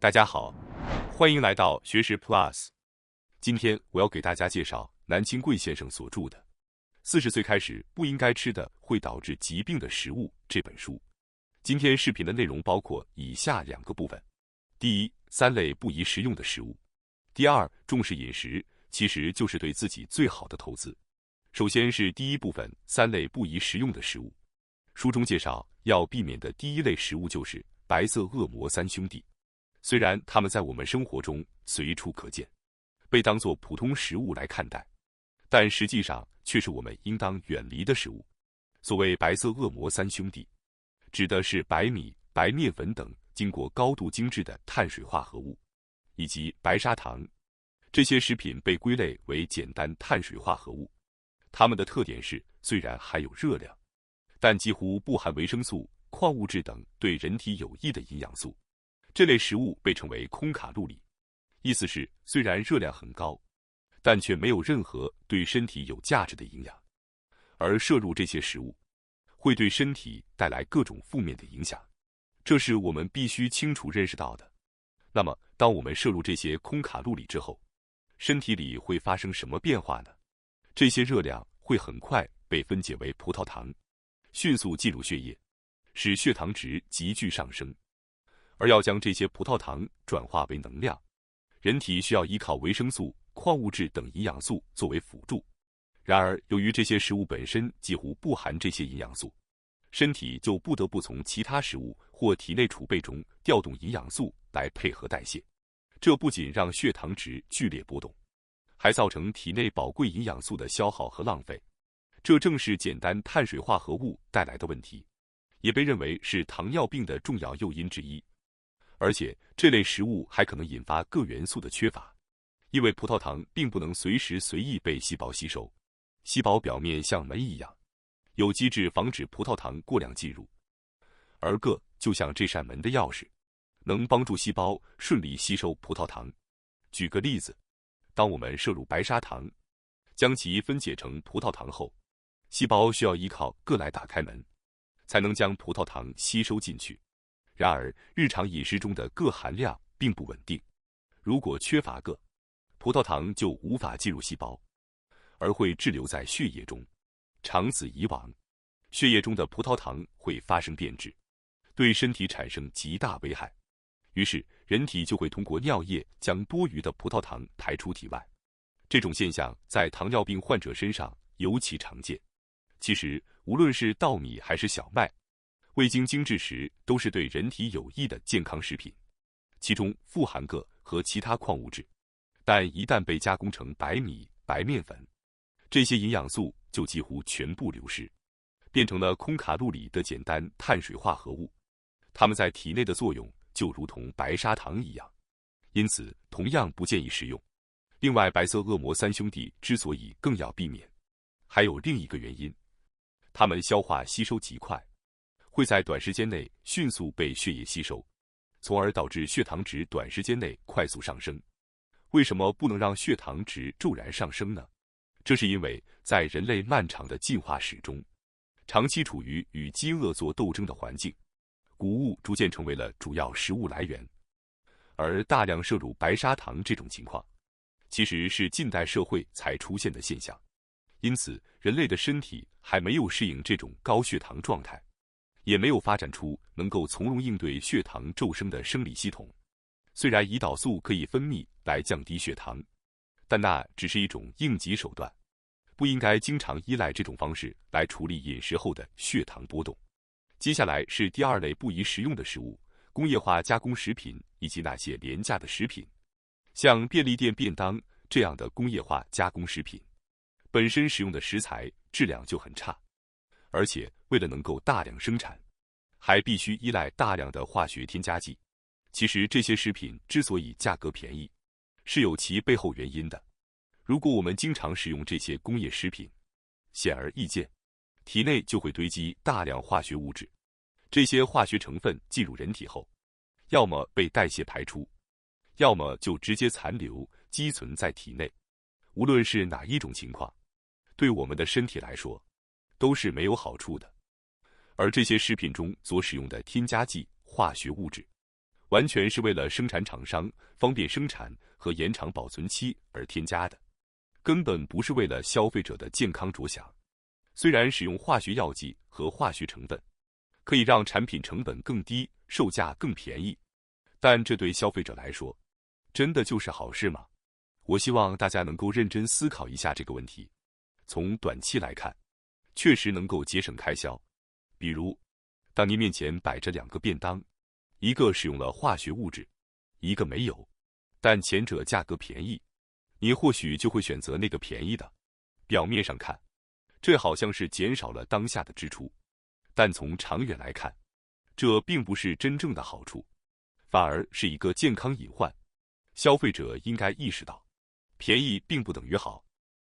大家好，欢迎来到学识 Plus。今天我要给大家介绍南清贵先生所著的《40岁开始不应该吃的会导致疾病的食物》这本书。今天视频的内容包括以下2个部分：第一，3类不宜食用的食物；第二，重视饮食，其实就是对自己最好的投资。首先是第一部分，3类不宜食用的食物。书中介绍要避免的第一类食物就是白色恶魔3兄弟。虽然它们在我们生活中随处可见，被当作普通食物来看待，但实际上却是我们应当远离的食物。所谓白色恶魔3兄弟，指的是白米、白面粉等经过高度精制的碳水化合物，以及白砂糖。这些食品被归类为简单碳水化合物，它们的特点是虽然含有热量，但几乎不含维生素、矿物质等对人体有益的营养素。这类食物被称为空卡路里，意思是虽然热量很高，但却没有任何对身体有价值的营养。而摄入这些食物会对身体带来各种负面的影响，这是我们必须清楚认识到的。那么，当我们摄入这些空卡路里之后，身体里会发生什么变化呢？这些热量会很快被分解为葡萄糖，迅速进入血液，使血糖值急剧上升。而要将这些葡萄糖转化为能量，人体需要依靠维生素、矿物质等营养素作为辅助。然而，由于这些食物本身几乎不含这些营养素，身体就不得不从其他食物或体内储备中调动营养素来配合代谢。这不仅让血糖值剧烈波动，还造成体内宝贵营养素的消耗和浪费。这正是简单碳水化合物带来的问题，也被认为是糖尿病的重要诱因之一。而且这类食物还可能引发各元素的缺乏，因为葡萄糖并不能随时随意被细胞吸收，细胞表面像门一样，有机制防止葡萄糖过量进入，而铬就像这扇门的钥匙，能帮助细胞顺利吸收葡萄糖。举个例子，当我们摄入白砂糖，将其分解成葡萄糖后，细胞需要依靠铬来打开门，才能将葡萄糖吸收进去。然而，日常饮食中的铬含量并不稳定，如果缺乏铬，葡萄糖就无法进入细胞，而会滞留在血液中，长此以往，血液中的葡萄糖会发生变质，对身体产生极大危害。于是，人体就会通过尿液将多余的葡萄糖排出体外。这种现象在糖尿病患者身上尤其常见。其实，无论是稻米还是小麦，未经精制时都是对人体有益的健康食品，其中富含铬和其他矿物质。但一旦被加工成白米、白面粉，这些营养素就几乎全部流失，变成了空卡路里的简单碳水化合物。它们在体内的作用就如同白砂糖一样，因此同样不建议食用。另外，白色恶魔3兄弟之所以更要避免，还有另一个原因，它们消化吸收极快，会在短时间内迅速被血液吸收，从而导致血糖值短时间内快速上升。为什么不能让血糖值骤然上升呢？这是因为在人类漫长的进化史中，长期处于与饥饿做斗争的环境，谷物逐渐成为了主要食物来源。而大量摄入白砂糖这种情况，其实是近代社会才出现的现象。因此，人类的身体还没有适应这种高血糖状态，也没有发展出能够从容应对血糖骤升的生理系统。虽然胰岛素可以分泌来降低血糖，但那只是一种应急手段，不应该经常依赖这种方式来处理饮食后的血糖波动。接下来是第2类不宜食用的食物：工业化加工食品以及那些廉价的食品。像便利店便当这样的工业化加工食品，本身使用的食材质量就很差，而且为了能够大量生产，还必须依赖大量的化学添加剂。其实这些食品之所以价格便宜，是有其背后原因的。如果我们经常使用这些工业食品，显而易见，体内就会堆积大量化学物质。这些化学成分进入人体后，要么被代谢排出，要么就直接残留积存在体内。无论是哪一种情况，对我们的身体来说都是没有好处的。而这些食品中所使用的添加剂、化学物质，完全是为了生产厂商方便生产和延长保存期而添加的，根本不是为了消费者的健康着想。虽然使用化学药剂和化学成分可以让产品成本更低，售价更便宜，但这对消费者来说，真的就是好事吗？我希望大家能够认真思考一下这个问题。从短期来看，确实能够节省开销。比如，当您面前摆着2个便当，一个使用了化学物质，一个没有，但前者价格便宜，你或许就会选择那个便宜的。表面上看，这好像是减少了当下的支出，但从长远来看，这并不是真正的好处，反而是一个健康隐患。消费者应该意识到，便宜并不等于好。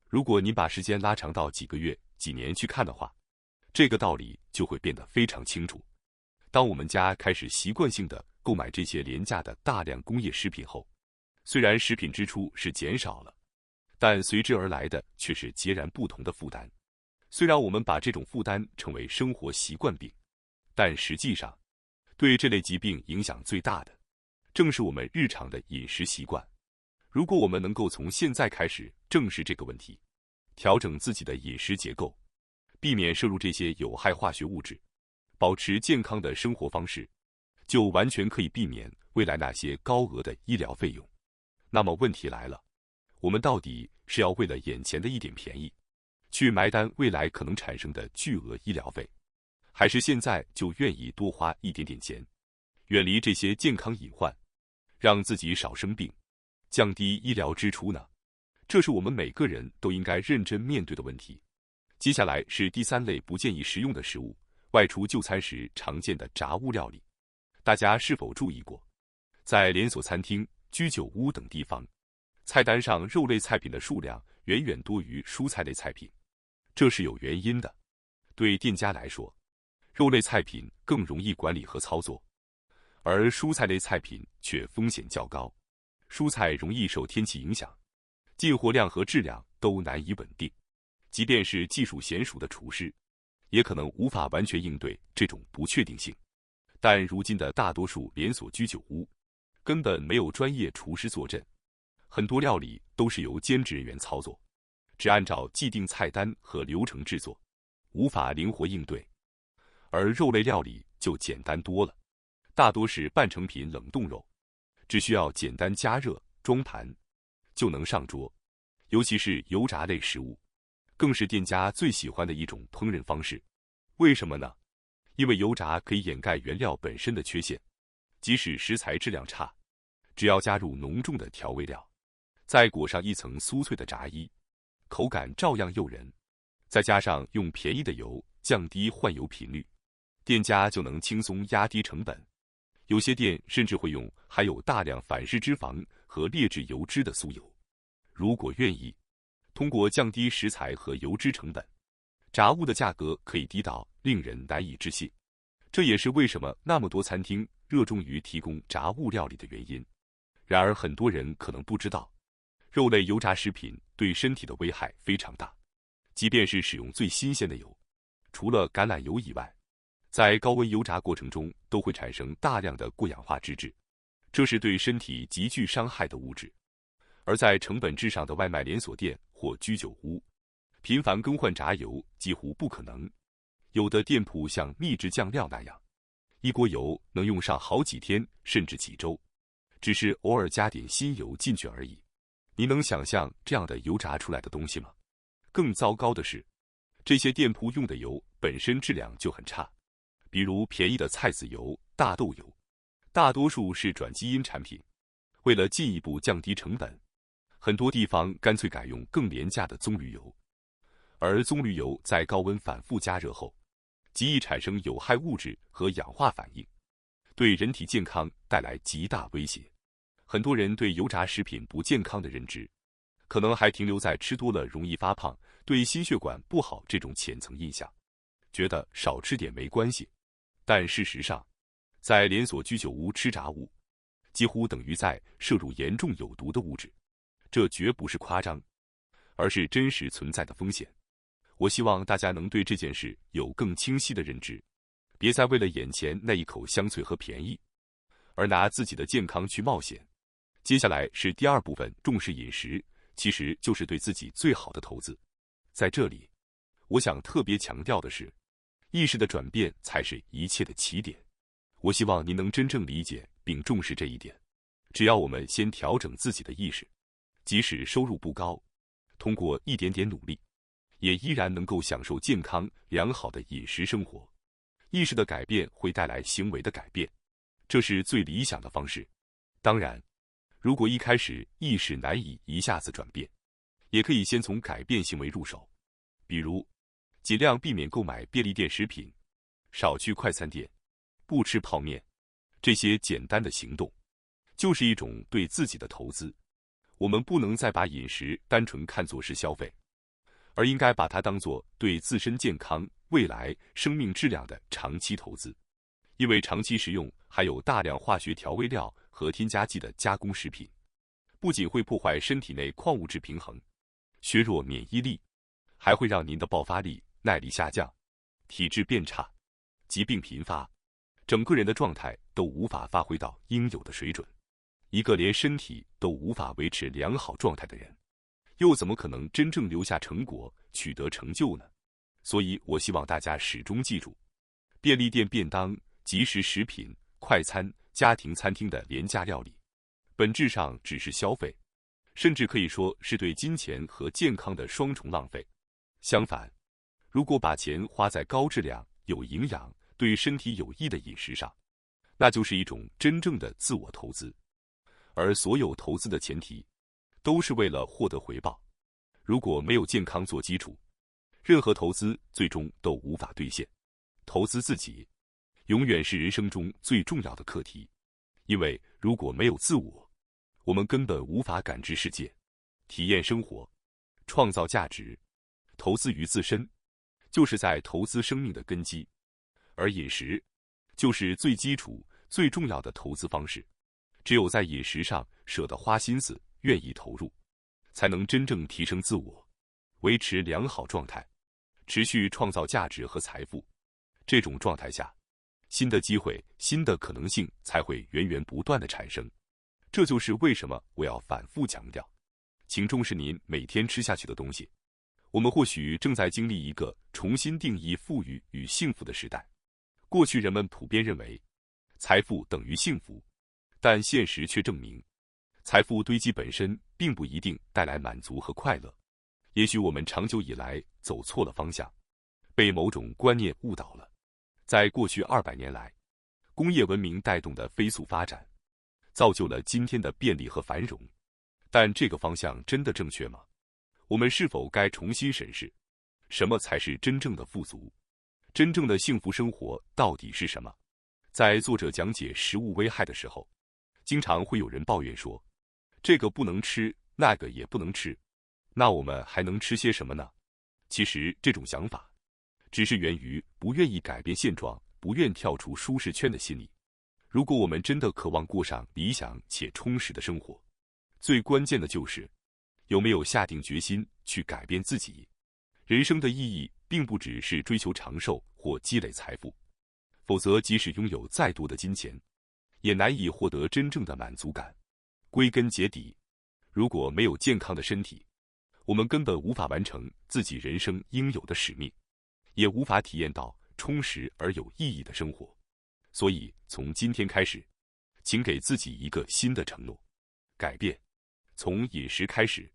如果您把时间拉长到几个月、几年去看的话，这个道理就会变得非常清楚。当我们家开始习惯性的购买这些廉价的大量工业食品后，虽然食品支出是减少了，但随之而来的却是截然不同的负担。虽然我们把这种负担称为生活习惯病，但实际上，对这类疾病影响最大的，正是我们日常的饮食习惯。如果我们能够从现在开始正视这个问题，调整自己的饮食结构，避免摄入这些有害化学物质，保持健康的生活方式，就完全可以避免未来那些高额的医疗费用。那么问题来了，我们到底是要为了眼前的一点便宜，去埋单未来可能产生的巨额医疗费，还是现在就愿意多花一点点钱，远离这些健康隐患，让自己少生病，降低医疗支出呢？这是我们每个人都应该认真面对的问题。接下来是第3类不建议食用的食物，外出就餐时常见的炸物料理。大家是否注意过，在连锁餐厅、居酒屋等地方，菜单上肉类菜品的数量远远多于蔬菜类菜品，这是有原因的。对店家来说，肉类菜品更容易管理和操作，而蔬菜类菜品却风险较高。蔬菜容易受天气影响，进货量和质量都难以稳定，即便是技术娴熟的厨师，也可能无法完全应对这种不确定性。但如今的大多数连锁居酒屋根本没有专业厨师坐镇，很多料理都是由兼职人员操作，只按照既定菜单和流程制作，无法灵活应对。而肉类料理就简单多了，大多是半成品冷冻肉，只需要简单加热装盘就能上桌。尤其是油炸类食物，更是店家最喜欢的一种烹饪方式。为什么呢？因为油炸可以掩盖原料本身的缺陷，即使食材质量差，只要加入浓重的调味料，再裹上一层酥脆的炸衣，口感照样诱人。再加上用便宜的油降低换油频率，店家就能轻松压低成本。有些店甚至会用含有大量反式脂肪和劣质油脂的酥油。如果愿意，通过降低食材和油脂成本，炸物的价格可以低到令人难以置信。这也是为什么那么多餐厅热衷于提供炸物料理的原因。然而很多人可能不知道，肉类油炸食品对身体的危害非常大。即便是使用最新鲜的油，除了橄榄油以外，在高温油炸过程中都会产生大量的过氧化脂质，这是对身体极具伤害的物质。而在成本至上的外卖连锁店或居酒屋，频繁更换炸油几乎不可能。有的店铺像秘制酱料那样，一锅油能用上好几天甚至几周，只是偶尔加点新油进去而已。你能想象这样的油炸出来的东西吗？更糟糕的是，这些店铺用的油本身质量就很差，比如便宜的菜籽油、大豆油，大多数是转基因产品。为了进一步降低成本，很多地方干脆改用更廉价的棕榈油，而棕榈油在高温反复加热后，极易产生有害物质和氧化反应，对人体健康带来极大威胁。很多人对油炸食品不健康的认知，可能还停留在吃多了容易发胖、对心血管不好这种浅层印象，觉得少吃点没关系。但事实上，在连锁居酒屋吃炸物，几乎等于在摄入严重有毒的物质。这绝不是夸张，而是真实存在的风险。我希望大家能对这件事有更清晰的认知，别再为了眼前那一口香脆和便宜，而拿自己的健康去冒险。接下来是第二部分，重视饮食，其实就是对自己最好的投资。在这里，我想特别强调的是，意识的转变才是一切的起点。我希望您能真正理解并重视这一点。只要我们先调整自己的意识，即使收入不高，通过一点点努力，也依然能够享受健康良好的饮食生活。意识的改变会带来行为的改变，这是最理想的方式。当然，如果一开始意识难以一下子转变，也可以先从改变行为入手，比如尽量避免购买便利店食品，少去快餐店，不吃泡面。这些简单的行动就是一种对自己的投资。我们不能再把饮食单纯看作是消费，而应该把它当作对自身健康、未来生命质量的长期投资。因为长期食用含有大量化学调味料和添加剂的加工食品，不仅会破坏身体内矿物质平衡，削弱免疫力，还会让您的爆发力、耐力下降，体质变差，疾病频发，整个人的状态都无法发挥到应有的水准。一个连身体都无法维持良好状态的人，又怎么可能真正留下成果、取得成就呢？所以我希望大家始终记住，便利店便当、即食食品、快餐、家庭餐厅的廉价料理，本质上只是消费，甚至可以说是对金钱和健康的双重浪费。相反，如果把钱花在高质量、有营养、对身体有益的饮食上，那就是一种真正的自我投资。而所有投资的前提，都是为了获得回报。如果没有健康做基础，任何投资最终都无法兑现。投资自己，永远是人生中最重要的课题。因为如果没有自我，我们根本无法感知世界、体验生活、创造价值。投资于自身，就是在投资生命的根基。而饮食，就是最基础、最重要的投资方式。只有在饮食上舍得花心思，愿意投入，才能真正提升自我，维持良好状态，持续创造价值和财富。这种状态下，新的机会、新的可能性才会源源不断的产生。这就是为什么我要反复强调，请重视您每天吃下去的东西。我们或许正在经历一个重新定义富裕与幸福的时代。过去人们普遍认为，财富等于幸福。但现实却证明，财富堆积本身并不一定带来满足和快乐。也许我们长久以来走错了方向，被某种观念误导了。在过去200年来，工业文明带动的飞速发展，造就了今天的便利和繁荣。但这个方向真的正确吗？我们是否该重新审视，什么才是真正的富足？真正的幸福生活到底是什么？在作者讲解食物危害的时候，经常会有人抱怨说，这个不能吃，那个也不能吃，那我们还能吃些什么呢？其实这种想法，只是源于不愿意改变现状、不愿跳出舒适圈的心理。如果我们真的渴望过上理想且充实的生活，最关键的就是有没有下定决心去改变自己。人生的意义并不只是追求长寿或积累财富，否则即使拥有再多的金钱，也难以获得真正的满足感。归根结底，如果没有健康的身体，我们根本无法完成自己人生应有的使命，也无法体验到充实而有意义的生活。所以，从今天开始，请给自己一个新的承诺：改变，从饮食开始。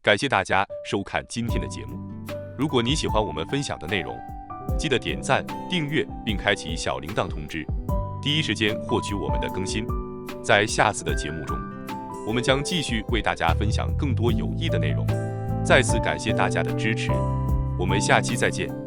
感谢大家收看今天的节目。如果你喜欢我们分享的内容，记得点赞、订阅并开启小铃铛通知，第一时间获取我们的更新。在下次的节目中，我们将继续为大家分享更多有益的内容。再次感谢大家的支持，我们下期再见。